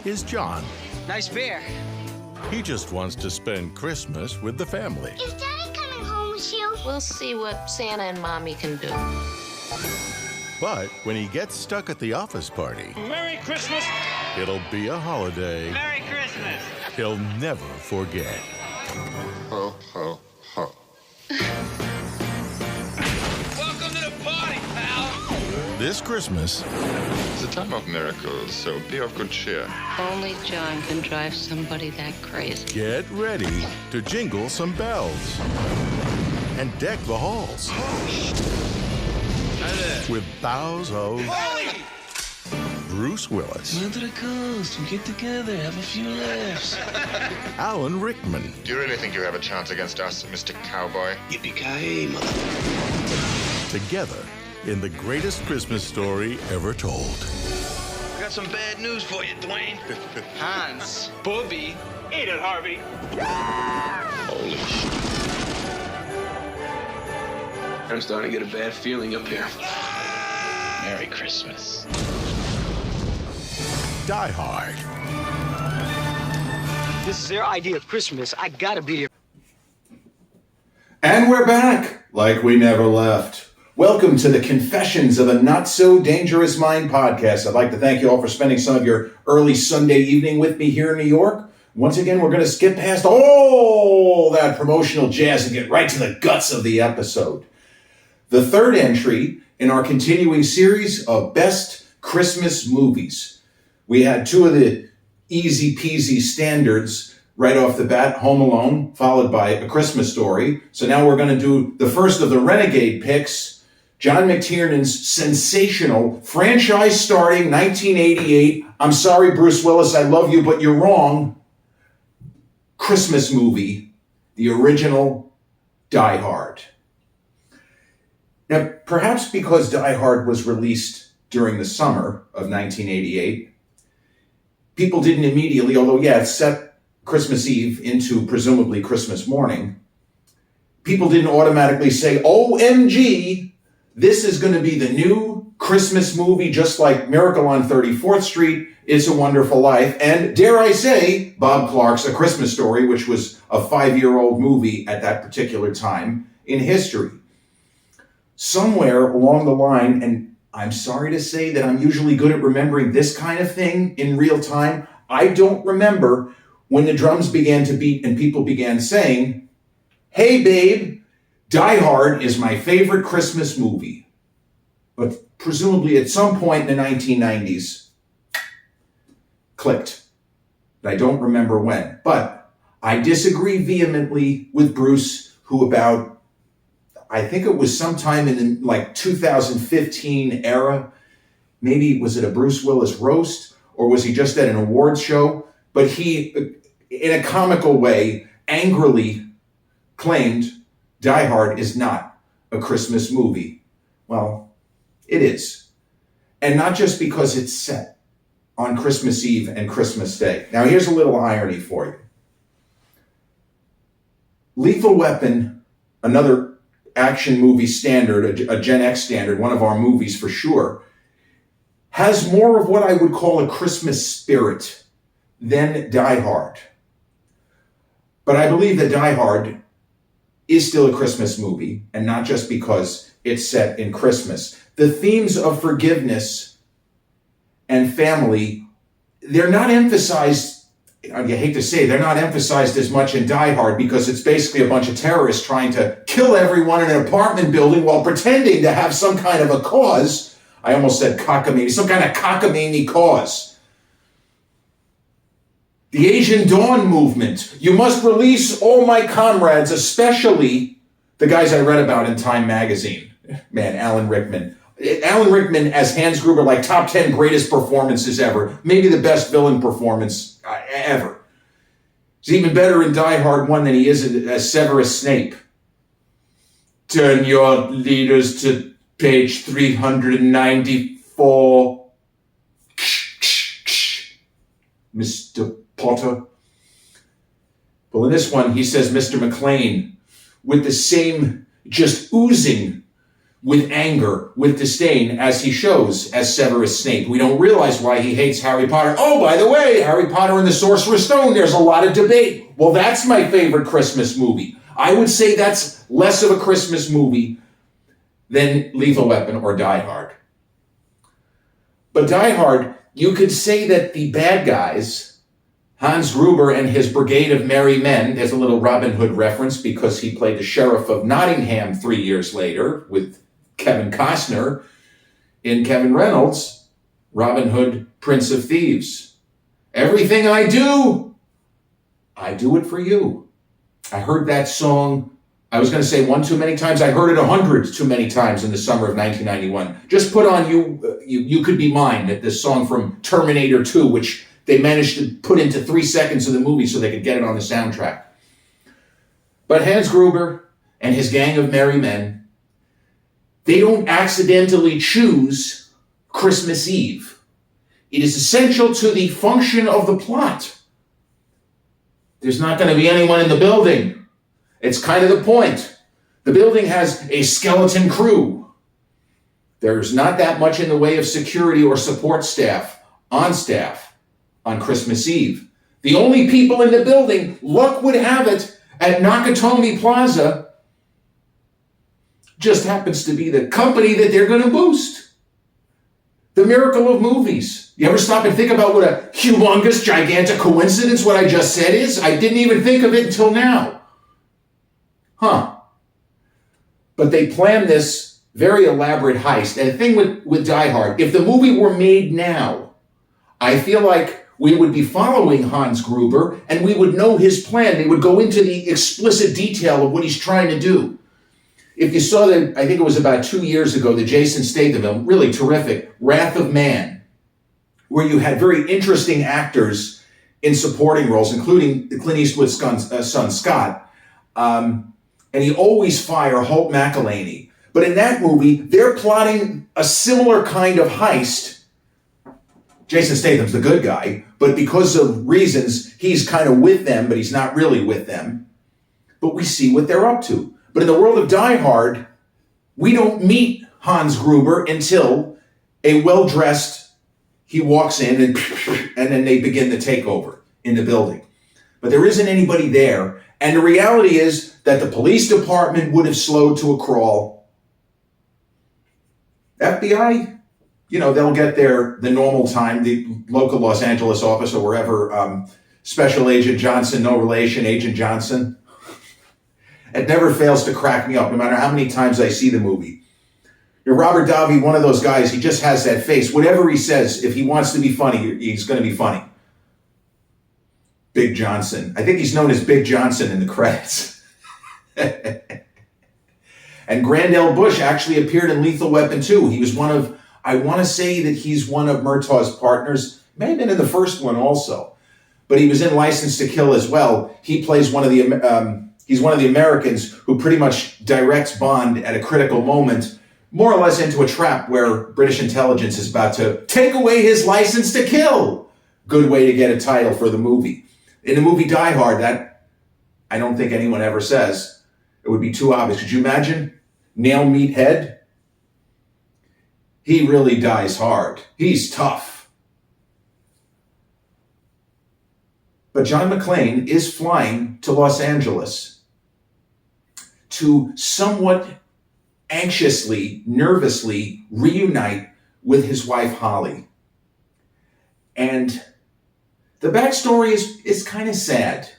is John. Nice beer. He just wants to spend Christmas with the family. Is Daddy coming home with you? We'll see what Santa and Mommy can do. But when he gets stuck at the office party, Merry Christmas! it'll be a holiday Merry Christmas! he'll never forget. Ho, ho, ho. Welcome to the party, pal! This Christmas, It's a time of miracles, so be of good cheer. Only John can drive somebody that crazy. get ready to jingle some bells and deck the halls Hi there. with bows of Holy! Bruce Willis, Down to the coast, we get together, have a few laughs. Alan Rickman, Do you really think you have a chance against us, Mr. Cowboy? Yippee-ki-yay, mother... together in the greatest Christmas story ever told. I got some bad news for you, Dwayne. Hans, Bobby. Eat it, Harvey! Holy shit. I'm starting to get a bad feeling up here. Merry Christmas. Die Hard. This is their idea of Christmas. I gotta be here. And we're back, like we never left. Welcome to the Confessions of a Not So Dangerous Mind podcast. I'd like to thank you all for spending some of your early Sunday evening with me here in New York. Once again, we're going to skip past all that promotional jazz and get right to the guts of the episode. The third entry in our continuing series of Best Christmas Movies. We had two of the easy peasy standards right off the bat, Home Alone, followed by A Christmas Story. So now we're going to do the first of the Renegade picks, John McTiernan's sensational franchise starting 1988. I'm sorry, Bruce Willis, I love you, but you're wrong. Christmas movie, the original Die Hard. Now, perhaps because Die Hard was released during the summer of 1988, people didn't immediately, although yeah, it set Christmas Eve into presumably Christmas morning, people didn't automatically say, OMG, this is going to be the new Christmas movie, just like Miracle on 34th Street, It's a Wonderful Life, and dare I say, Bob Clark's A Christmas Story, which was a 5-year-old movie at that particular time in history. Somewhere along the line, and I'm sorry to say that I'm usually good at remembering this kind of thing in real time, I don't remember when the drums began to beat and people began saying, hey babe, Die Hard is my favorite Christmas movie. But presumably at some point in the 1990s, clicked. I don't remember when. But I disagree vehemently with Bruce, who about, I think it was sometime in like 2015 era, maybe was it a Bruce Willis roast, or was he just at an awards show? But he, in a comical way, angrily claimed Die Hard is not a Christmas movie. Well, it is. And not just because it's set on Christmas Eve and Christmas Day. Now, here's a little irony for you. Lethal Weapon, another action movie standard, a Gen X standard, one of our movies for sure, has more of what I would call a Christmas spirit than Die Hard. But I believe that Die Hard is still a Christmas movie, and not just because it's set in Christmas. The themes of forgiveness and family, they're not emphasized, I hate to say, they're not emphasized as much in Die Hard because it's basically a bunch of terrorists trying to kill everyone in an apartment building while pretending to have some kind of a cause. I almost said cockamamie, some kind of cockamamie cause. The Asian Dawn movement. You must release all my comrades, especially the guys I read about in Time magazine. Man, Alan Rickman. Alan Rickman as Hans Gruber, like top 10 greatest performances ever. Maybe the best villain performance ever. He's even better in Die Hard 1 than he is as Severus Snape. Turn your leaders to page 394. Mr. Potter. Well, in this one, he says Mr. McLean with the same just oozing with anger, with disdain, as he shows as Severus Snape. We don't realize why he hates Harry Potter. Oh, by the way, Harry Potter and the Sorcerer's Stone, there's a lot of debate. Well, that's my favorite Christmas movie. I would say that's less of a Christmas movie than Lethal Weapon or Die Hard. But Die Hard, you could say that the bad guys, Hans Gruber and his brigade of merry men, there's a little Robin Hood reference because he played the sheriff of Nottingham 3 years later with Kevin Costner in Kevin Reynolds' Robin Hood, Prince of Thieves. Everything I do it for you. I heard that song, I was going to say one too many times. I heard it 100 too many times in the summer of 1991. Just put on You Could Be Mine, this song from Terminator 2, which they managed to put into 3 seconds of the movie so they could get it on the soundtrack. But Hans Gruber and his gang of merry men, they don't accidentally choose Christmas Eve. It is essential to the function of the plot. There's not going to be anyone in the building. It's kind of the point. The building has a skeleton crew. There's not that much in the way of security or support staff on Christmas Eve. The only people in the building, luck would have it, at Nakatomi Plaza, just happens to be the company that they're going to boost. The miracle of movies. You ever stop and think about what a humongous, gigantic coincidence what I just said is? I didn't even think of it until now. But they planned this very elaborate heist. And the thing with Die Hard, if the movie were made now, I feel like we would be following Hans Gruber and we would know his plan. They would go into the explicit detail of what he's trying to do. If you saw the, I think it was about 2 years ago, the Jason Statham film, really terrific, Wrath of Man, where you had very interesting actors in supporting roles, including Clint Eastwood's son Scott, and he always fire Holt McElhaney. But in that movie, they're plotting a similar kind of heist. Jason Statham's the good guy, but because of reasons, he's kind of with them, but he's not really with them. But we see what they're up to. But in the world of Die Hard, we don't meet Hans Gruber until a well-dressed, he walks in and then they begin the takeover in the building. But there isn't anybody there. And the reality is that the police department would have slowed to a crawl. FBI, they'll get there the normal time, the local Los Angeles office or wherever, Special Agent Johnson, no relation, Agent Johnson. It never fails to crack me up, no matter how many times I see the movie. Robert Davi, one of those guys, he just has that face. Whatever he says, if he wants to be funny, he's going to be funny. Big Johnson. I think he's known as Big Johnson in the credits. And Grandel Bush actually appeared in Lethal Weapon 2. He was I want to say that he's one of Murtaugh's partners. May have been in the first one also. But he was in License to Kill as well. He plays he's one of the Americans who pretty much directs Bond at a critical moment, more or less into a trap where British intelligence is about to take away his license to kill. Good way to get a title for the movie. In the movie Die Hard, that I don't think anyone ever says. It would be too obvious. Could you imagine? Nail meat head? He really dies hard. He's tough. But John McClane is flying to Los Angeles to somewhat anxiously, nervously reunite with his wife, Holly. And the backstory is kind of sad.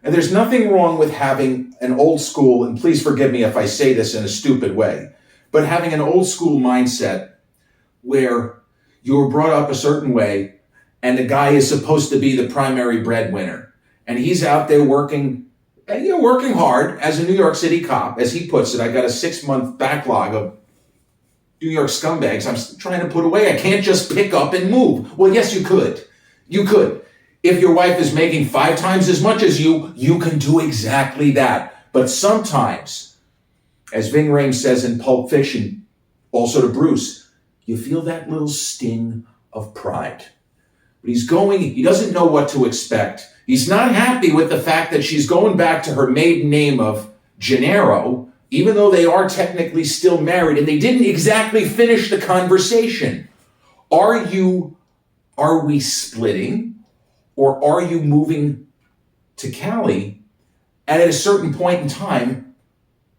And there's nothing wrong with having an old school, and please forgive me if I say this in a stupid way, but having an old school mindset where you were brought up a certain way and the guy is supposed to be the primary breadwinner. And he's out there working hard as a New York City cop. As he puts it, I got a 6-month backlog of New York scumbags I'm trying to put away. I can't just pick up and move. Well, yes, you could. You could. If your wife is making 5 times as much as you can do exactly that. But sometimes, as Ving Rhames says in Pulp Fiction, also to Bruce, you feel that little sting of pride. But he doesn't know what to expect. He's not happy with the fact that she's going back to her maiden name of Gennaro, even though they are technically still married and they didn't exactly finish the conversation. Are we splitting, or are you moving to Cali? And at a certain point in time,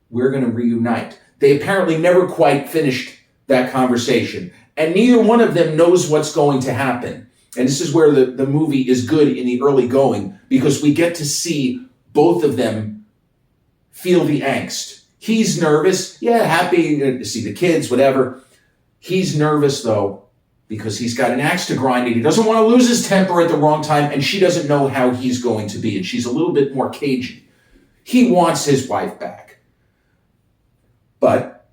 we're going to reunite. They apparently never quite finished that conversation. And neither one of them knows what's going to happen. And this is where the movie is good in the early going, because we get to see both of them feel the angst. He's nervous, happy to see the kids, whatever. He's nervous, though, because he's got an axe to grind and he doesn't want to lose his temper at the wrong time, and she doesn't know how he's going to be, and she's a little bit more cagey. He wants his wife back. But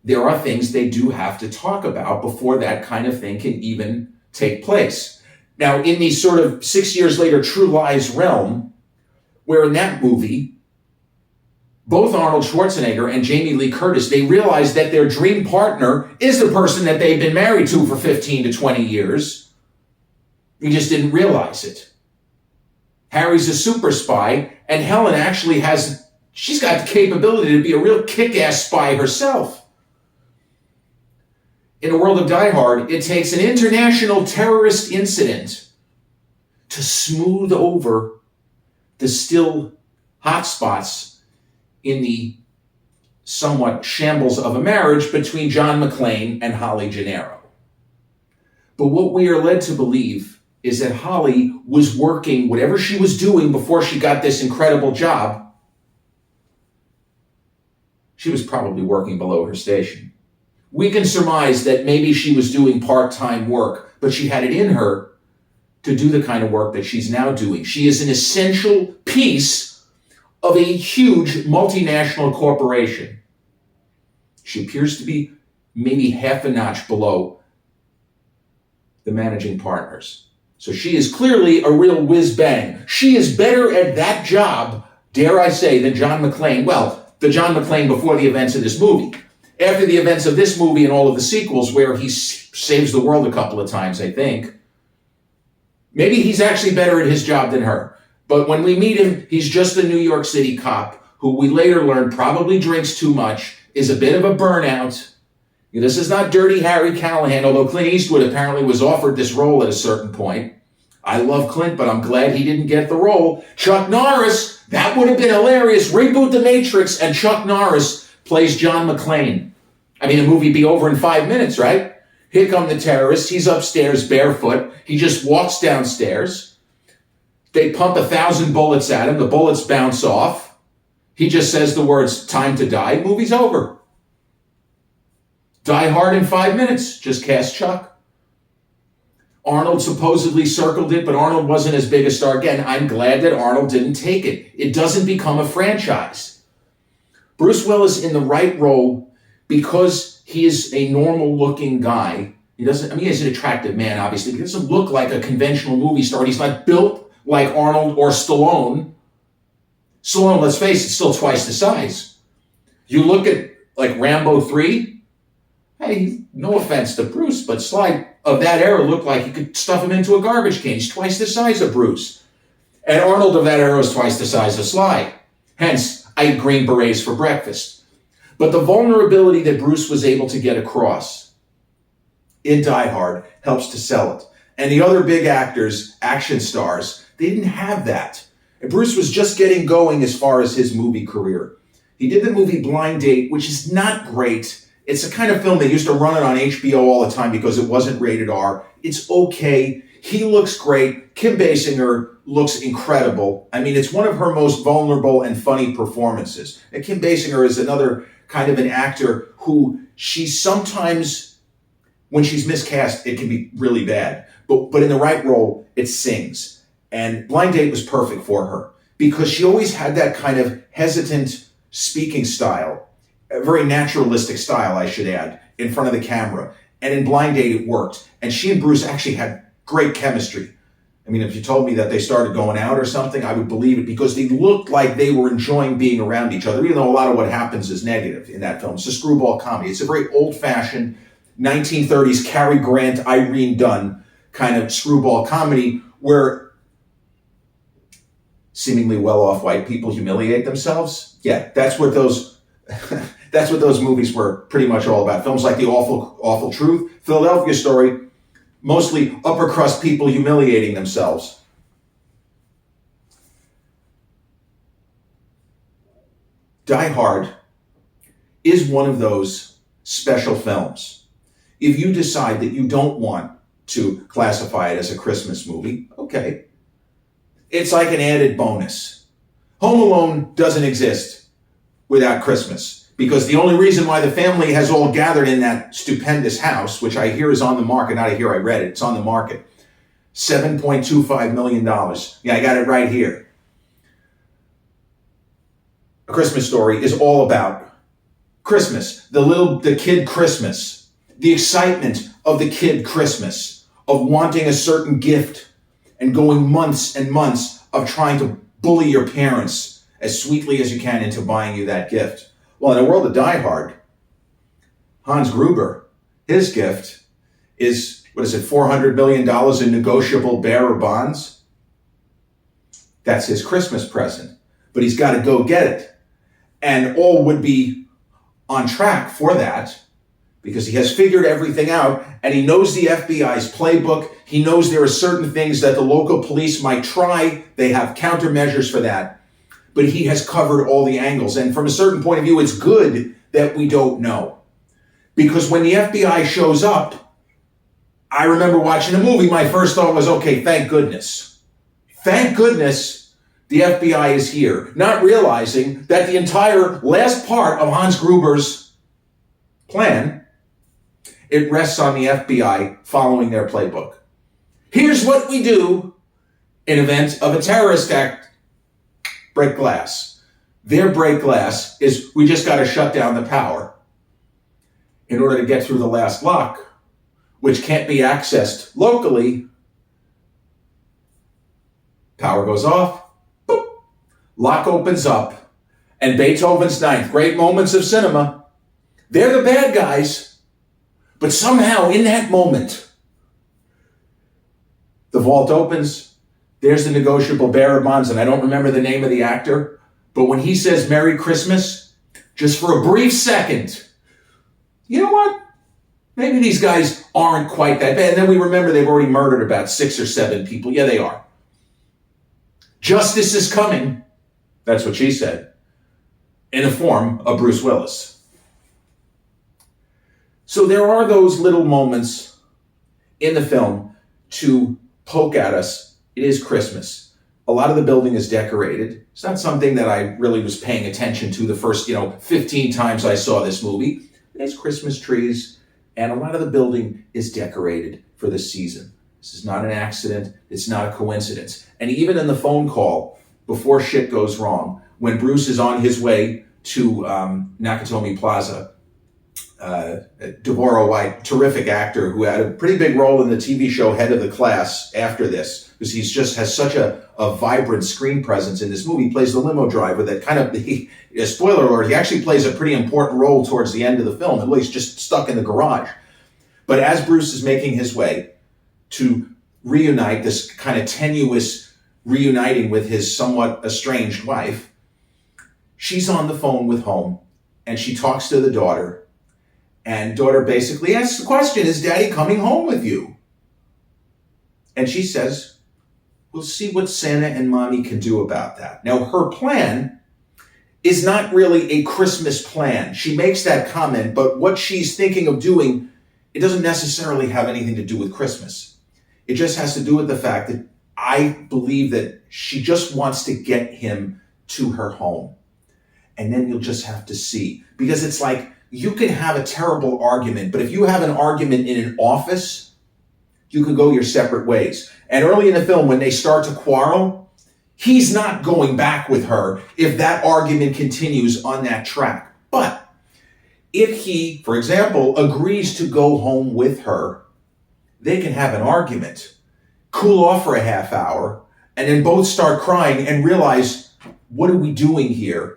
there are things they do have to talk about before that kind of thing can even take place. Now, in the sort of 6 years later True Lies realm, where in that movie, both Arnold Schwarzenegger and Jamie Lee Curtis, they realize that their dream partner is the person that they've been married to for 15 to 20 years. We just didn't realize it. Harry's a super spy, and Helen actually she's got the capability to be a real kick-ass spy herself. In the world of Die Hard, it takes an international terrorist incident to smooth over the still hot spots in the somewhat shambles of a marriage between John McClane and Holly Gennaro. But what we are led to believe is that Holly was working whatever she was doing before she got this incredible job. She was probably working below her station. We can surmise that maybe she was doing part-time work, but she had it in her to do the kind of work that she's now doing. She is an essential piece of a huge multinational corporation. She appears to be maybe half a notch below the managing partners. So she is clearly a real whiz-bang. She is better at that job, dare I say, than John McClane. Well, the John McClane before the events of this movie. After the events of this movie and all of the sequels where he saves the world a couple of times, I think, maybe he's actually better at his job than her. But when we meet him, he's just a New York City cop who we later learn probably drinks too much, is a bit of a burnout. This is not Dirty Harry Callahan, although Clint Eastwood apparently was offered this role at a certain point. I love Clint, but I'm glad he didn't get the role. Chuck Norris, that would have been hilarious. Reboot The Matrix and Chuck Norris plays John McClane. I mean, the movie would be over in 5 minutes, right? Here come the terrorists. He's upstairs barefoot. He just walks downstairs. They pump 1,000 bullets at him. The bullets bounce off. He just says the words, "time to die." Movie's over. Die Hard in 5 minutes. Just cast Chuck. Arnold supposedly circled it, but Arnold wasn't as big a star. Again, I'm glad that Arnold didn't take it. It doesn't become a franchise. Bruce Willis in the right role, because he is a normal-looking guy. He's an attractive man, obviously. He doesn't look like a conventional movie star. He's not built like Arnold or Stallone. Stallone, let's face it, still twice the size. You look at, like, Rambo 3. Hey, no offense to Bruce, but Sly of that era looked like you could stuff him into a garbage can. He's twice the size of Bruce. And Arnold of that era was twice the size of Sly. Hence, I eat Green Berets for breakfast. But the vulnerability that Bruce was able to get across in Die Hard helps to sell it. And the other big actors, action stars, they didn't have that. And Bruce was just getting going as far as his movie career. He did the movie Blind Date, which is not great. It's a kind of film they used to run it on HBO all the time because it wasn't rated R. It's okay. He looks great. Kim Basinger looks incredible. I mean, it's one of her most vulnerable and funny performances. And Kim Basinger is another kind of an actor who she sometimes, when she's miscast, it can be really bad. But in the right role, it sings. And Blind Date was perfect for her because she always had that kind of hesitant speaking style. A very naturalistic style, I should add, in front of the camera. And in Blind Date, it worked. And she and Bruce actually had great chemistry. I mean, if you told me that they started going out or something, I would believe it because they looked like they were enjoying being around each other, even though a lot of what happens is negative in that film. It's a screwball comedy. It's a very old-fashioned 1930s Cary Grant, Irene Dunn kind of screwball comedy where seemingly well-off white people humiliate themselves. Yeah, that's what those That's what those movies were pretty much all about. Films like The Awful Truth, Philadelphia Story, mostly upper crust people humiliating themselves. Die Hard is one of those special films. If you decide that you don't want to classify it as a Christmas movie, okay. It's like an added bonus. Home Alone doesn't exist without Christmas, because the only reason why the family has all gathered in that stupendous house, which I hear is on the market, not I hear, I read it, it's on the market, $7.25 million. Yeah, I got it right here. A Christmas Story is all about Christmas, the kid Christmas, the excitement of the kid Christmas, of wanting a certain gift and going months and months of trying to bully your parents as sweetly as you can into buying you that gift. Well, in a world of Die Hard, Hans Gruber, his gift is, $400 million in negotiable bearer bonds? That's his Christmas present. But he's got to go get it. And all would be on track for that because he has figured everything out and he knows the FBI's playbook. He knows there are certain things that the local police might try. They have countermeasures for that. But he has covered all the angles. And from a certain point of view, it's good that we don't know. Because when the FBI shows up, I remember watching the movie, my first thought was, okay, thank goodness. Thank goodness the FBI is here. Not realizing that the entire last part of Hans Gruber's plan, it rests on the FBI following their playbook. Here's what we do in event of a terrorist act. Break glass. Their break glass is we just got to shut down the power in order to get through the last lock, which can't be accessed locally. Power goes off. Boop. Lock opens up. And Beethoven's Ninth, great moments of cinema. They're the bad guys. But somehow in that moment, the vault opens. There's the negotiable bearer bonds, and I don't remember the name of the actor, but when he says Merry Christmas, just for a brief second, you know what? Maybe these guys aren't quite that bad. And then we remember they've already murdered about 6 or 7 people. Yeah, they are. Justice is coming. That's what she said. In the form of Bruce Willis. So there are those little moments in the film to poke at us. It is Christmas. A lot of the building is decorated. It's not something that I really was paying attention to the first, 15 times I saw this movie. There's Christmas trees, and a lot of the building is decorated for the season. This is not an accident. It's not a coincidence. And even in the phone call, before shit goes wrong, when Bruce is on his way to Nakatomi Plaza, Deborah White, terrific actor who had a pretty big role in the TV show Head of the Class after this, because he's just has such a vibrant screen presence in this movie. He plays the limo driver that kind of, spoiler alert, he actually plays a pretty important role towards the end of the film. He's just stuck in the garage. But as Bruce is making his way to reunite, this kind of tenuous reuniting with his somewhat estranged wife, she's on the phone with home and she talks to the daughter. And daughter basically asks the question, is Daddy coming home with you? And she says, we'll see what Santa and Mommy can do about that. Now, her plan is not really a Christmas plan. She makes that comment, but what she's thinking of doing, it doesn't necessarily have anything to do with Christmas. It just has to do with the fact that I believe that she just wants to get him to her home. And then you'll just have to see. Because it's like, you can have a terrible argument, but if you have an argument in an office, you can go your separate ways. And early in the film, when they start to quarrel, he's not going back with her if that argument continues on that track. But if he, for example, agrees to go home with her, they can have an argument, cool off for a half hour, and then both start crying and realize, what are we doing here?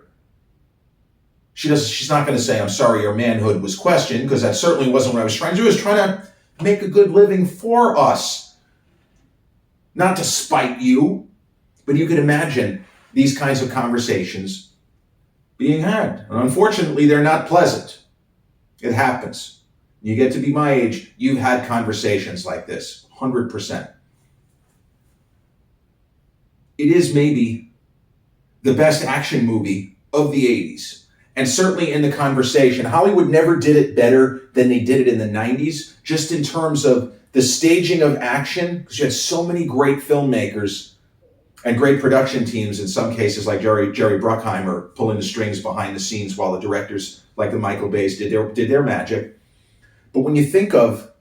She's not going to say, I'm sorry, your manhood was questioned, because that certainly wasn't what I was trying to do. I was trying to make a good living for us. Not to spite you, but you can imagine these kinds of conversations being had. And unfortunately, they're not pleasant. It happens. You get to be my age, you've had conversations like this, 100%. It is maybe the best action movie of the 80s. And certainly in the conversation, Hollywood never did it better than they did it in the 90s, just in terms of the staging of action, because you had so many great filmmakers and great production teams, in some cases like Jerry Bruckheimer pulling the strings behind the scenes while the directors like the Michael Bays did their magic. But when you think of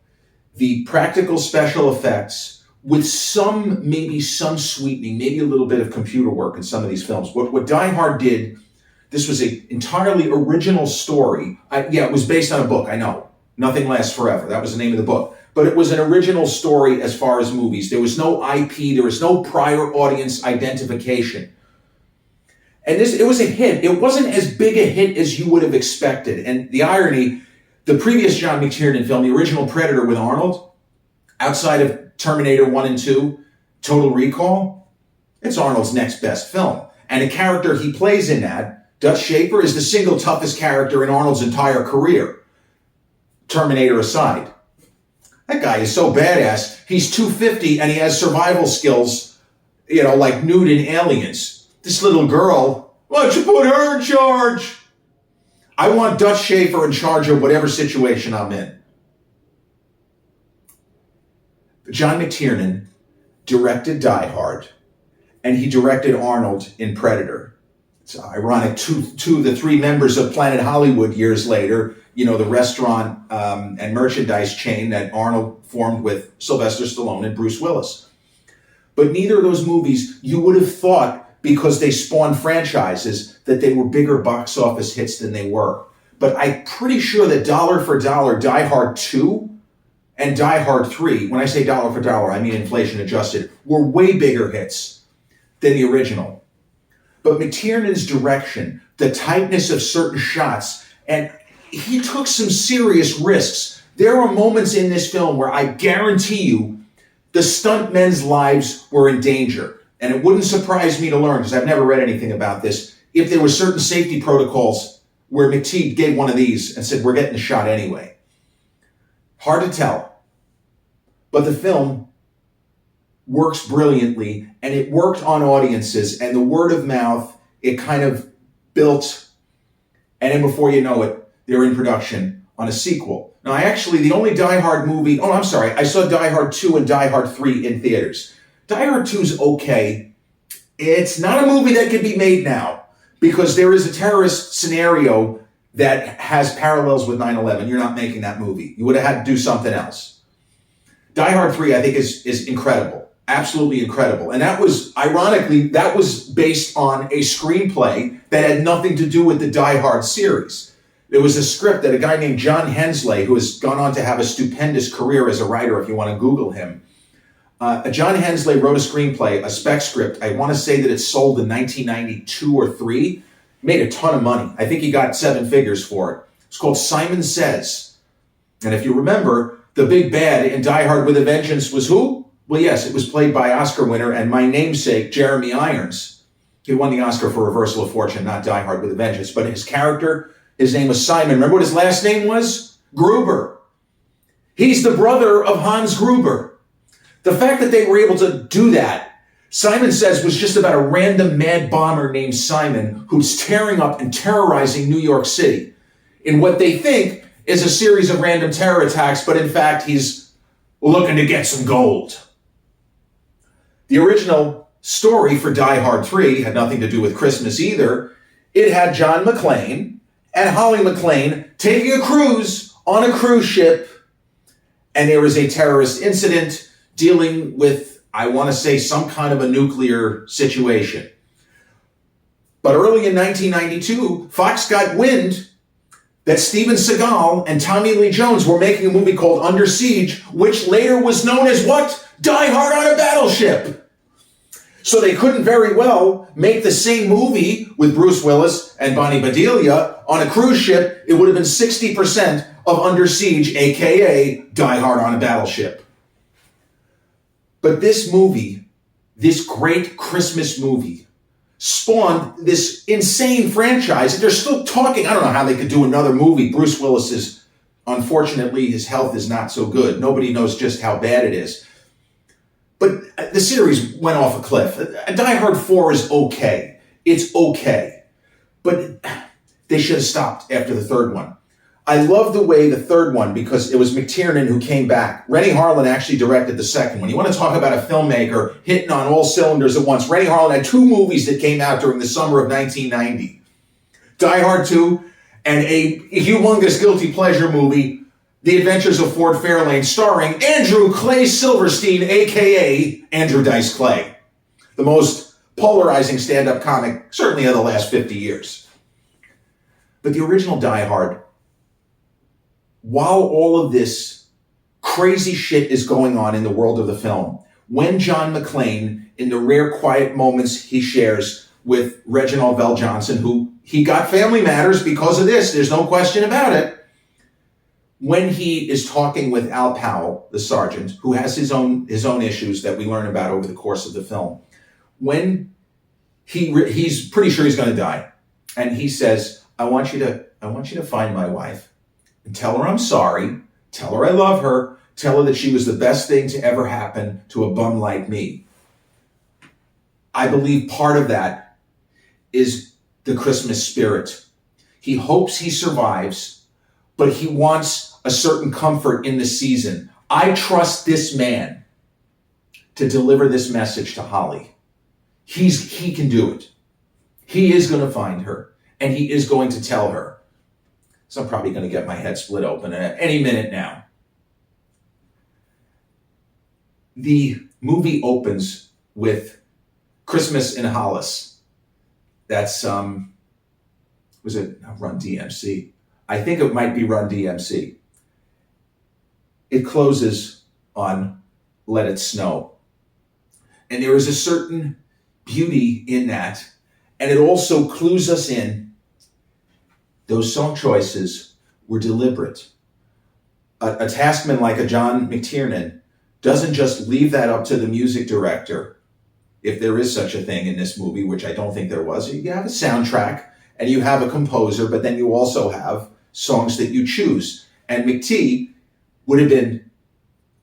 the practical special effects with maybe some sweetening, maybe a little bit of computer work in some of these films, what Die Hard did, this was an entirely original story. It was based on a book, I know. Nothing Lasts Forever. That was the name of the book. But it was an original story as far as movies. There was no IP. There was no prior audience identification. And it was a hit. It wasn't as big a hit as you would have expected. And the irony, the previous John McTiernan film, the original Predator with Arnold, outside of Terminator 1 and 2, Total Recall, it's Arnold's next best film. And the character he plays in that, Dutch Schaefer, is the single toughest character in Arnold's entire career, Terminator aside. That guy is so badass. He's 250 and he has survival skills, like nude in Aliens. This little girl, why don't you put her in charge? I want Dutch Schaefer in charge of whatever situation I'm in. John McTiernan directed Die Hard, and he directed Arnold in Predator. It's ironic, two of the three members of Planet Hollywood years later, the restaurant and merchandise chain that Arnold formed with Sylvester Stallone and Bruce Willis. But neither of those movies, you would have thought, because they spawned franchises, that they were bigger box office hits than they were. But I'm pretty sure that dollar for dollar, Die Hard 2 and Die Hard 3, when I say dollar for dollar, I mean inflation adjusted, were way bigger hits than the original. But McTiernan's direction, the tightness of certain shots, and he took some serious risks. There are moments in this film where I guarantee you the stuntmen's lives were in danger. And it wouldn't surprise me to learn, because I've never read anything about this, if there were certain safety protocols where McTeague gave one of these and said, we're getting the shot anyway. Hard to tell. But the film works brilliantly, and it worked on audiences, and the word of mouth, it kind of built, and then before you know it, they're in production on a sequel. Now, the only Die Hard movie, I saw Die Hard 2 and Die Hard 3 in theaters. Die Hard 2 is okay. It's not a movie that can be made now, because there is a terrorist scenario that has parallels with 9/11. You're not making that movie. You would have had to do something else. Die Hard 3, I think, is incredible. Absolutely incredible. And that was, ironically, based on a screenplay that had nothing to do with the Die Hard series. There was a script that a guy named John Hensley, who has gone on to have a stupendous career as a writer, if you want to Google him, John Hensley wrote a screenplay, a spec script. I want to say that it sold in 1992 or 3. Made a ton of money. I think he got 7 figures for it. It's called Simon Says. And if you remember, the big bad in Die Hard with a Vengeance was who? Well, yes, it was played by Oscar winner and my namesake, Jeremy Irons. He won the Oscar for Reversal of Fortune, not Die Hard with a Vengeance. But his character, his name was Simon. Remember what his last name was? Gruber. He's the brother of Hans Gruber. The fact that they were able to do that, Simon Says, was just about a random mad bomber named Simon who's tearing up and terrorizing New York City in what they think is a series of random terror attacks, but in fact, he's looking to get some gold. The original story for Die Hard 3 had nothing to do with Christmas either. It had John McClane and Holly McClane taking a cruise on a cruise ship, and there was a terrorist incident dealing with, I want to say, some kind of a nuclear situation. But early in 1992, Fox got wind that Steven Seagal and Tommy Lee Jones were making a movie called Under Siege, which later was known as what? Die Hard on a Battleship. So they couldn't very well make the same movie with Bruce Willis and Bonnie Bedelia on a cruise ship. It would have been 60% of Under Siege, aka Die Hard on a Battleship. But this movie, this great Christmas movie, spawned this insane franchise. And they're still talking. I don't know how they could do another movie. Bruce Willis is, unfortunately, his health is not so good. Nobody knows just how bad it is. But the series went off a cliff. Die Hard 4 is okay. It's okay. But they should have stopped after the third one. I love the way the third one, because it was McTiernan who came back. Rennie Harlin actually directed the second one. You want to talk about a filmmaker hitting on all cylinders at once. Rennie Harlin had 2 movies that came out during the summer of 1990. Die Hard 2 and a humongous guilty pleasure movie, The Adventures of Ford Fairlane, starring Andrew Clay Silverstein, a.k.a. Andrew Dice Clay, the most polarizing stand-up comic, certainly of the last 50 years. But the original Die Hard, while all of this crazy shit is going on in the world of the film, when John McClane, in the rare quiet moments he shares with Reginald Vell Johnson, who he got family matters because of this, there's no question about it, when he is talking with Al Powell, the sergeant, who has his own issues that we learn about over the course of the film, when he's pretty sure he's going to die, and he says, I want you to find my wife and tell her I'm sorry, tell her I love her, tell her that she was the best thing to ever happen to a bum like me. I believe part of that is the Christmas spirit. He hopes he survives, but he wants a certain comfort in the season. I trust this man to deliver this message to Holly. He can do it. He is going to find her, and he is going to tell her. So I'm probably going to get my head split open at any minute now. The movie opens with Christmas in Hollis. That's, was it Run DMC? I think it might be Run DMC. It closes on Let It Snow. And there is a certain beauty in that. And it also clues us in. Those song choices were deliberate. A taskman like a John McTiernan doesn't just leave that up to the music director, if there is such a thing in this movie, which I don't think there was. You have a soundtrack and you have a composer, but then you also have songs that you choose. And McT would have been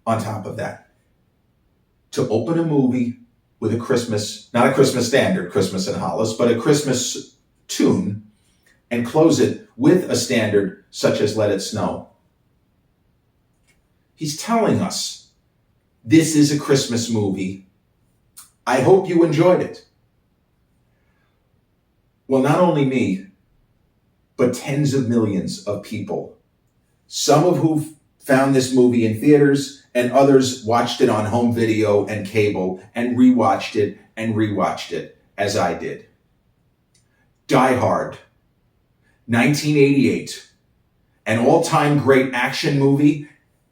on top of that. To open a movie with a Christmas, not a Christmas standard, Christmas in Hollis, but a Christmas tune, and close it with a standard such as Let It Snow. He's telling us this is a Christmas movie. I hope you enjoyed it. Well, not only me, but tens of millions of people, some of who found this movie in theaters and others watched it on home video and cable and rewatched it as I did. Die Hard, 1988, an all-time great action movie,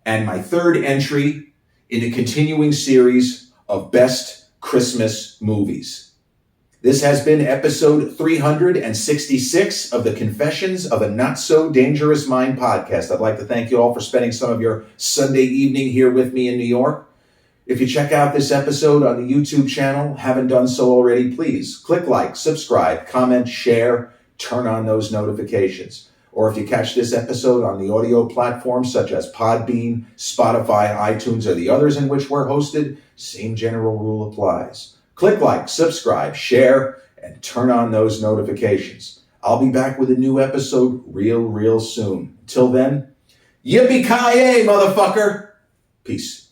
and my third entry in a continuing series of best Christmas movies. This has been episode 366 of the Confessions of a Not So Dangerous Mind podcast. I'd like to thank you all for spending some of your Sunday evening here with me in New York. If you check out this episode on the YouTube channel, haven't done so already, please click like, subscribe, comment, share, turn on those notifications. Or if you catch this episode on the audio platforms such as Podbean, Spotify, iTunes, or the others in which we're hosted, same general rule applies. Click like, subscribe, share, and turn on those notifications. I'll be back with a new episode real soon. Until then, yippee-ki-yay, motherfucker! Peace.